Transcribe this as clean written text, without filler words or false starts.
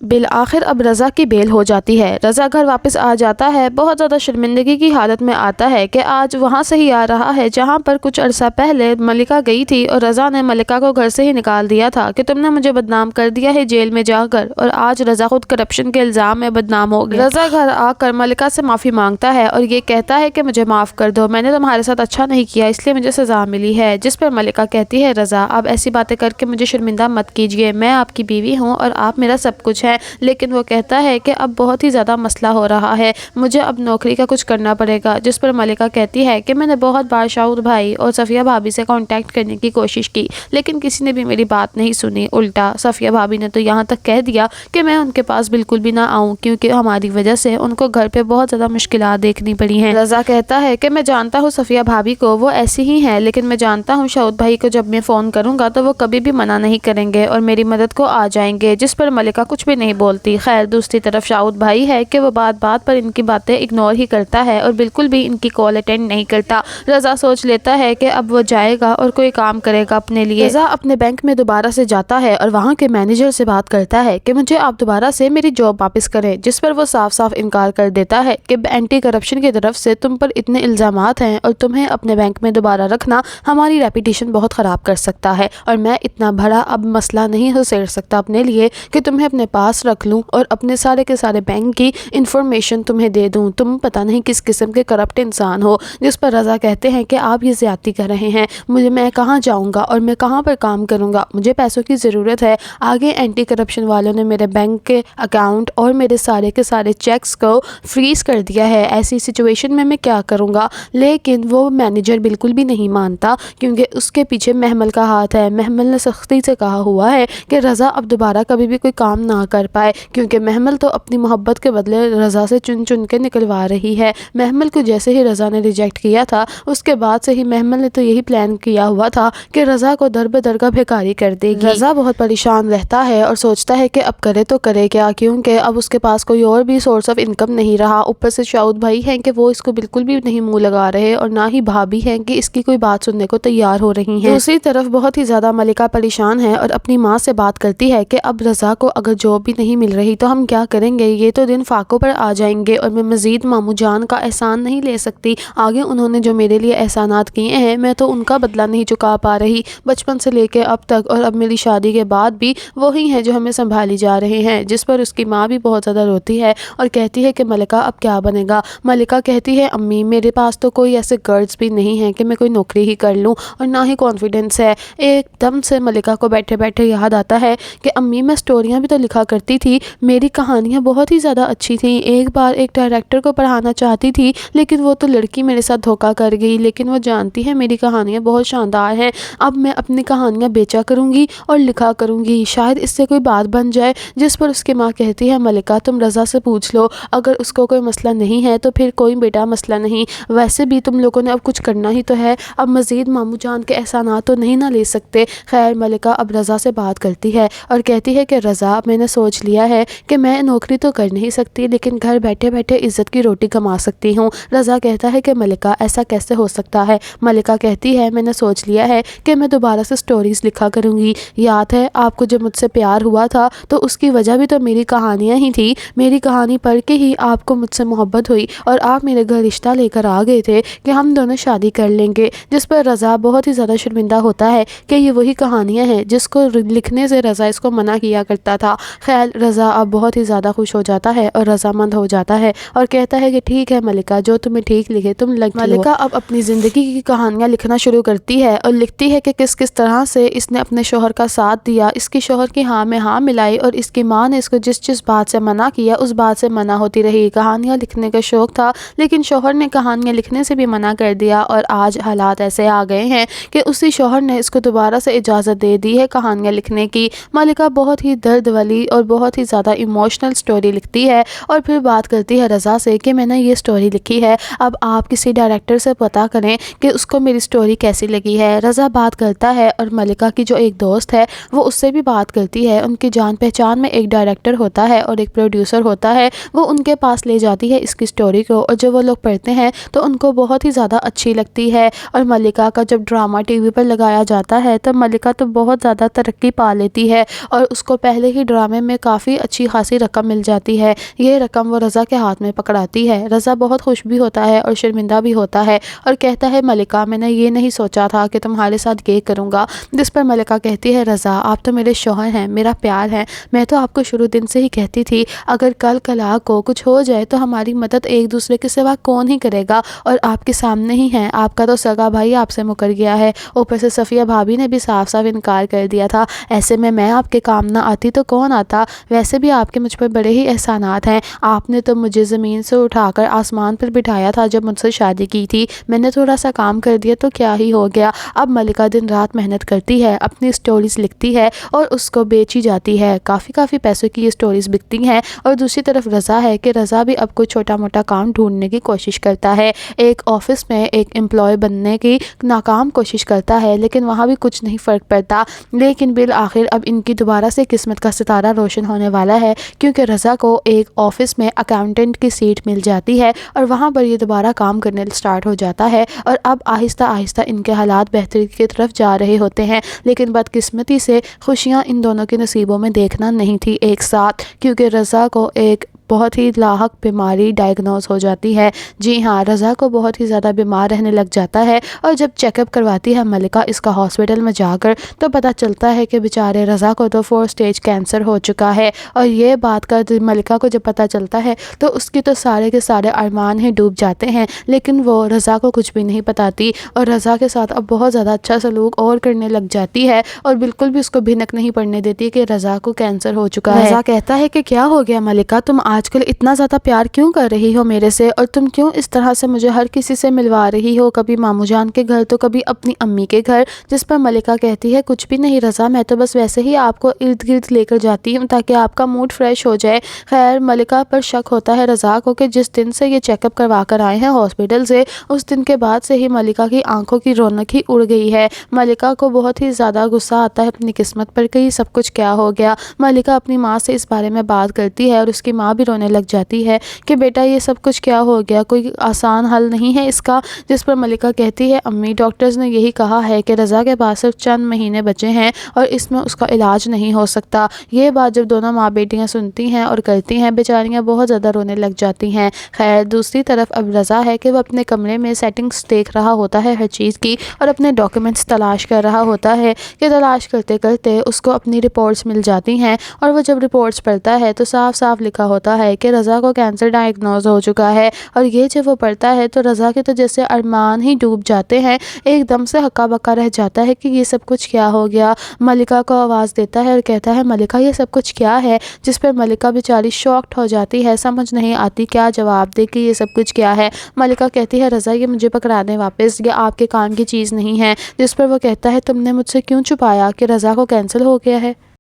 بالآخر اب رضا کی بیل ہو جاتی ہے۔ رضا گھر واپس آ جاتا ہے، بہت زیادہ شرمندگی کی حالت میں آتا ہے کہ آج وہاں سے ہی آ رہا ہے جہاں پر کچھ عرصہ پہلے ملکہ گئی تھی اور رضا نے ملکہ کو گھر سے ہی نکال دیا تھا کہ تم نے مجھے بدنام کر دیا ہے جیل میں جا کر، اور آج رضا خود کرپشن کے الزام میں بدنام ہو گیا۔ رضا گھر آ کر ملکہ سے معافی مانگتا ہے اور یہ کہتا ہے کہ مجھے معاف کر دو، میں نے تمہارے ساتھ اچھا نہیں کیا اس لیے مجھے سزا ملی ہے، جس پر ملکہ کہتی ہے رضا اب ایسی باتیں کر کے مجھے شرمندہ مت کیجیے، میں آپ کی بیوی ہوں اور آپ میرا سب کچھ ہے۔ لیکن وہ کہتا ہے کہ اب بہت ہی زیادہ مسئلہ ہو رہا ہے، مجھے اب نوکری کا کچھ کرنا پڑے گا، جس پر ملکہ کہتی ہے کہ میں نے بہت بار شاہد بھائی اور صفیہ بھابی سے کانٹیکٹ کرنے کی کوشش کی لیکن کسی نے بھی میری بات نہیں سنی، الٹا صفیہ بھابی نے تو یہاں تک کہہ دیا کہ میں ان کے پاس بالکل بھی نہ آؤں کیونکہ ہماری وجہ سے ان کو گھر پہ بہت زیادہ مشکلات دیکھنی پڑی ہیں۔ رضا کہتا ہے کہ میں جانتا ہوں صفیہ بھابی کو، وہ ایسی ہی ہیں، لیکن میں جانتا ہوں شاہد بھائی کو جب میں فون کروں گا تو وہ کبھی بھی منع نہیں کریں گے اور میری مدد کو آ جائیں گے، جس پر ملکہ کچھ بھی نہیں بولتی۔ خیر دوسری طرف شاہد بھائی ہے کہ وہ بات بات پر ان کی باتیں اگنور ہی کرتا ہے اور بالکل بھی ان کی کال اٹینڈ نہیں کرتا۔ رضا سوچ لیتا ہے کہ اب وہ جائے گا اور کوئی کام کرے گا اپنے لیے۔ رضا اپنے بینک میں دوبارہ سے جاتا ہے اور وہاں کے مینیجر سے بات کرتا ہے کہ مجھے آپ دوبارہ سے میری جاب واپس کریں، جس پر وہ صاف صاف انکار کر دیتا ہے کہ اینٹی کرپشن کی طرف سے تم پر اتنے الزامات ہیں اور تمہیں اپنے بینک میں دوبارہ رکھنا ہماری ریپوٹیشن بہت خراب کر سکتا ہے، اور میں اتنا بڑا اب مسئلہ نہیں ہو سکتا اپنے لیے کہ تمہیں اپنے پاس رکھ لوں اور اپنے سارے کے سارے بینک کی انفارمیشن تمہیں دے دوں، تم پتہ نہیں کس قسم کے کرپٹ انسان ہو۔ جس پر رضا کہتے ہیں کہ آپ یہ زیادتی کر رہے ہیں، میں کہاں جاؤں گا اور میں کہاں پر کام کروں گا، مجھے پیسوں کی ضرورت ہے، آگے اینٹی کرپشن والوں نے میرے بینک کے اکاؤنٹ اور میرے سارے کے سارے چیکس کو فریز کر دیا ہے، ایسی سچویشن میں کیا کروں گا۔ لیکن وہ مینیجر بالکل بھی نہیں مانتا کیونکہ اس کے پیچھے محمل کا ہاتھ ہے۔ محمل نے سختی سے کہا ہوا ہے کہ رضا اب دوبارہ کبھی بھی کوئی کام نہ کر پائے کیونکہ محمل تو اپنی محبت کے بدلے رضا سے چن چن کے نکلوا رہی ہے۔ محمل کو جیسے ہی رضا نے ریجیکٹ کیا تھا اس کے بعد سے ہی محمل نے تو یہی پلان کیا ہوا تھا کہ رضا کو در بدر کا بھکاری کر دے گی۔ رضا بہت پریشان رہتا ہے اور سوچتا ہے کہ اب کرے تو کرے کیا، کیونکہ اب اس کے پاس کوئی اور بھی سورس آف انکم نہیں رہا، اوپر سے شاہد بھائی ہیں کہ وہ اس کو بالکل بھی نہیں منہ لگا رہے اور نہ ہی بھابی ہیں کہ اس کی کوئی بات سننے کو تیار ہو رہی ہیں۔ دوسری طرف بہت ہی زیادہ ملکہ پریشان ہے اور اپنی ماں سے بات کرتی ہے کہ اب رضا کو اگر جاب بھی نہیں مل رہی تو ہم کیا کریں گے، یہ تو دن فاقوں پر آ جائیں گے اور میں مزید ماموں جان کا احسان نہیں لے سکتی، آگے انہوں نے جو میرے لیے احسانات کیے ہیں میں تو ان کا بدلہ نہیں چکا پا رہی، بچپن سے لے کے اب تک، اور اب میری شادی کے بعد بھی وہی ہیں جو ہمیں سنبھالی جا رہے ہیں۔ جس پر اس کی ماں بھی بہت زیادہ روتی ہے اور کہتی ہے کہ ملکہ اب کیا بنے گا۔ ملکہ کہتی ہے امی میرے پاس تو کوئی ایسے گرڈز بھی نہیں ہیں کہ میں کوئی نوکری ہی کر لوں اور نہ ہی کانفیڈنس ہے۔ ایک دم سے ملکہ کو بیٹھے بیٹھے یاد آتا ہے کہ امی میں سٹوریاں بھی تو لکھا کرتی تھی، میری کہانیاں بہت ہی زیادہ اچھی تھیں، ایک بار ایک ڈائریکٹر کو پڑھانا چاہتی تھی لیکن وہ تو لڑکی میرے ساتھ دھوکہ کر گئی، لیکن وہ جانتی ہے میری کہانیاں بہت شاندار ہیں، اب میں اپنی کہانیاں بیچا کروں گی اور لکھا کروں گی، شاید اس سے کوئی بات بن جائے۔ جس پر اس کی ماں کہتی ہے ملکہ تم رضا سے پوچھ لو، اگر اس کو کوئی مسئلہ نہیں ہے تو پھر کوئی بیٹا مسئلہ نہیں، ویسے بھی تم لوگوں نے اب کچھ کرنا ہی تو ہے، اب مزید ماموں جان کے احسانات تو نہیں نہ لے سکتے۔ خیر ملکہ اب رضا سے بات کرتی ہے اور کہتی ہے کہ رضا میں نے سوچ لیا ہے کہ میں نوکری تو کر نہیں سکتی لیکن گھر بیٹھے بیٹھے عزت کی روٹی کما سکتی ہوں۔ رضا کہتا ہے کہ ملکہ ایسا کیسے ہو سکتا ہے؟ ملکہ کہتی ہے میں نے سوچ لیا ہے کہ میں دوبارہ سے سٹوریز لکھا کروں گی، یاد ہے آپ کو جب مجھ سے پیار ہوا تھا تو اس کی وجہ بھی تو میری کہانیاں ہی تھی، میری کہانی پڑھ کے ہی آپ کو مجھ سے محبت ہوئی اور آپ میرے گھر رشتہ لے کر آ گئے تھے کہ ہم دونوں شادی کر لیں گے۔ جس پر رضا بہت ہی زیادہ شرمندہ ہوتا ہے کہ یہ وہی کہانیاں ہیں جس کو لکھنے سے رضا اس کو منع کیا کرتا تھا۔ خیر رضا اب بہت ہی زیادہ خوش ہو جاتا ہے اور رضامند ہو جاتا ہے اور کہتا ہے کہ ٹھیک ہے ملکہ جو تمہیں ٹھیک لگے تم لکھ لو۔ ملکہ اب اپنی زندگی کی کہانیاں لکھنا شروع کرتی ہے اور لکھتی ہے کہ کس کس طرح سے اس نے اپنے شوہر کا ساتھ دیا، اس کی شوہر کی ہاں میں ہاں ملائی اور اس کی ماں نے اس کو جس جس بات سے منع کیا اس بات سے منع ہوتی رہی۔ کہانیاں لکھنے کا شوق تھا لیکن شوہر نے کہانیاں لکھنے سے بھی منع کر دیا اور آج حالات ایسے آ گئے ہیں کہ اسی شوہر نے اس کو دوبارہ سے اجازت دے دی ہے کہانیاں لکھنے کی۔ ملکہ بہت ہی درد والی اور بہت ہی زیادہ ایموشنل سٹوری لکھتی ہے اور پھر بات کرتی ہے رضا سے کہ میں نے یہ سٹوری لکھی ہے، اب آپ کسی ڈائریکٹر سے پتہ کریں کہ اس کو میری سٹوری کیسی لگی ہے۔ رضا بات کرتا ہے اور ملکہ کی جو ایک دوست ہے وہ اس سے بھی بات کرتی ہے، ان کی جان پہچان میں ایک ڈائریکٹر ہوتا ہے اور ایک پروڈیوسر ہوتا ہے، وہ ان کے پاس لے جاتی ہے اس کی سٹوری کو اور جب وہ لوگ پڑھتے ہیں تو ان کو بہت ہی زیادہ اچھی لگتی ہے اور ملکہ کا جب ڈرامہ ٹی وی پر لگایا جاتا ہے تو ملکہ تو بہت زیادہ ترقی پا لیتی ہے اور اس کو پہلے ہی ڈرامے میں انہیں کافی اچھی خاصی رقم مل جاتی ہے۔ یہ رقم وہ رضا کے ہاتھ میں پکڑاتی ہے۔ رضا بہت خوش بھی ہوتا ہے اور شرمندہ بھی ہوتا ہے اور کہتا ہے ملکہ میں نے یہ نہیں سوچا تھا کہ تمہارے ساتھ یہ کروں گا، جس پر ملکہ کہتی ہے رضا آپ تو میرے شوہر ہیں، میرا پیار ہے، میں تو آپ کو شروع دن سے ہی کہتی تھی اگر کل کلا کو کچھ ہو جائے تو ہماری مدد ایک دوسرے کے سوا کون ہی کرے گا، اور آپ کے سامنے ہی ہیں، آپ کا تو سگا بھائی آپ سے مکر گیا ہے، اوپر سے صفیہ بھابی نے بھی صاف صاف انکار کر دیا تھا، ایسے میں آپ کے کام نہ آتی تو کون آتا، ویسے بھی آپ کے مجھ پر بڑے ہی احسانات ہیں، آپ نے تو مجھے زمین سے اٹھا کر آسمان پر بٹھایا تھا جب مجھ سے شادی کی تھی، میں نے تھوڑا سا کام کر دیا تو کیا ہی ہو گیا۔ اب ملکہ دن رات محنت کرتی ہے، اپنی سٹوریز لکھتی ہے اور اس کو بیچی جاتی ہے، کافی پیسوں کی یہ سٹوریز بکتی ہیں، اور دوسری طرف رضا ہے کہ رضا بھی اب کوئی چھوٹا موٹا کام ڈھونڈنے کی کوشش کرتا ہے، ایک آفس میں ایک امپلائی بننے کی ناکام کوشش کرتا ہے لیکن وہاں بھی کچھ نہیں فرق پڑتا، لیکن بالآخر اب ان کی دوبارہ سے قسمت کا ستارہ روشن ہونے والا ہے کیونکہ رضا کو ایک آفس میں اکاؤنٹنٹ کی سیٹ مل جاتی ہے اور وہاں پر یہ دوبارہ کام کرنے سٹارٹ ہو جاتا ہے، اور اب آہستہ آہستہ ان کے حالات بہتری کی طرف جا رہے ہوتے ہیں، لیکن بدقسمتی سے خوشیاں ان دونوں کے نصیبوں میں دیکھنا نہیں تھی ایک ساتھ، کیونکہ رضا کو ایک بہت ہی لاحق بیماری ڈائگنوز ہو جاتی ہے۔ جی ہاں، رضا کو بہت ہی زیادہ بیمار رہنے لگ جاتا ہے، اور جب چیک اپ کرواتی ہے ملکہ اس کا ہاسپٹل میں جا کر تو پتہ چلتا ہے کہ بیچارے رضا کو تو 4 اسٹیج کینسر ہو چکا ہے، اور یہ بات کا ملکہ کو جب پتہ چلتا ہے تو اس کی تو سارے کے سارے ارمان ہی ڈوب جاتے ہیں، لیکن وہ رضا کو کچھ بھی نہیں بتاتی اور رضا کے ساتھ اب بہت زیادہ اچھا سلوک اور کرنے لگ جاتی ہے، اور بالکل بھی اس کو بھنک نہیں پڑنے دیتی کہ رضا کو کینسر ہو چکا ہے۔ رضا کہتا ہے کہ کیا ہو گیا ملکہ، تم آج کل اتنا زیادہ پیار کیوں کر رہی ہو میرے سے، اور تم کیوں اس طرح سے مجھے ہر کسی سے ملوا رہی ہو، کبھی ماموں جان کے گھر تو کبھی اپنی امی کے گھر، جس پر ملکہ کہتی ہے کچھ بھی نہیں رضا، میں تو بس ویسے ہی آپ کو ارد گرد لے کر جاتی ہوں تاکہ آپ کا موڈ فریش ہو جائے۔ خیر ملکہ پر شک ہوتا ہے رضا کو کہ جس دن سے یہ چیک اپ کروا کر آئے ہیں ہاسپٹل سے، اس دن کے بعد سے ہی ملکہ کی آنکھوں کی رونق ہی اڑ گئی ہے۔ ملکہ کو بہت ہی زیادہ غصہ آتا ہے اپنی قسمت پر کہ یہ سب کچھ کیا ہو گیا۔ ملکہ اپنی ماں سے اس بارے میں بات کرتی ہے اور اس کی ماں بھی رونے لگ جاتی ہے کہ بیٹا یہ سب کچھ کیا ہو گیا، کوئی آسان حل نہیں ہے اس کا، جس پر ملکہ کہتی ہے امی ڈاکٹرز نے یہی کہا ہے کہ رضا کے پاس صرف چند مہینے بچے ہیں اور اس میں اس کا علاج نہیں ہو سکتا۔ یہ بات جب دونوں ماں بیٹیاں سنتی ہیں اور کرتی ہیں بیچاریاں بہت زیادہ رونے لگ جاتی ہیں۔ خیر دوسری طرف اب رضا ہے کہ وہ اپنے کمرے میں سیٹنگز دیکھ رہا ہوتا ہے ہر چیز کی، اور اپنے ڈاکیومنٹس تلاش کر رہا ہوتا ہے کہ تلاش کرتے کرتے اس کو اپنی رپورٹس مل جاتی ہیں، اور وہ جب رپورٹس پڑھتا ہے تو صاف صاف لکھا ہوتا ہے کہ رضا کو کینسر ڈائگنوز ہو چکا ہے، اور یہ جب وہ پڑھتا ہے تو رضا کے تو جیسے ارمان ہی ڈوب جاتے ہیں، ایک دم سے ہکا بکا رہ جاتا ہے کہ یہ سب کچھ کیا ہو گیا۔ ملکہ کو آواز دیتا ہے اور کہتا ہے ملکہ یہ سب کچھ کیا ہے، جس پر ملکہ بیچاری شاکڈ ہو جاتی ہے، سمجھ نہیں آتی کیا جواب دے کہ یہ سب کچھ کیا ہے۔ ملکہ کہتی ہے رضا یہ مجھے پکڑا دیں واپس، یہ آپ کے کام کی چیز نہیں ہے، جس پر وہ کہتا ہے تم نے مجھ سے کیوں چھپایا کہ رضا کو کینسر ہو گیا ہے۔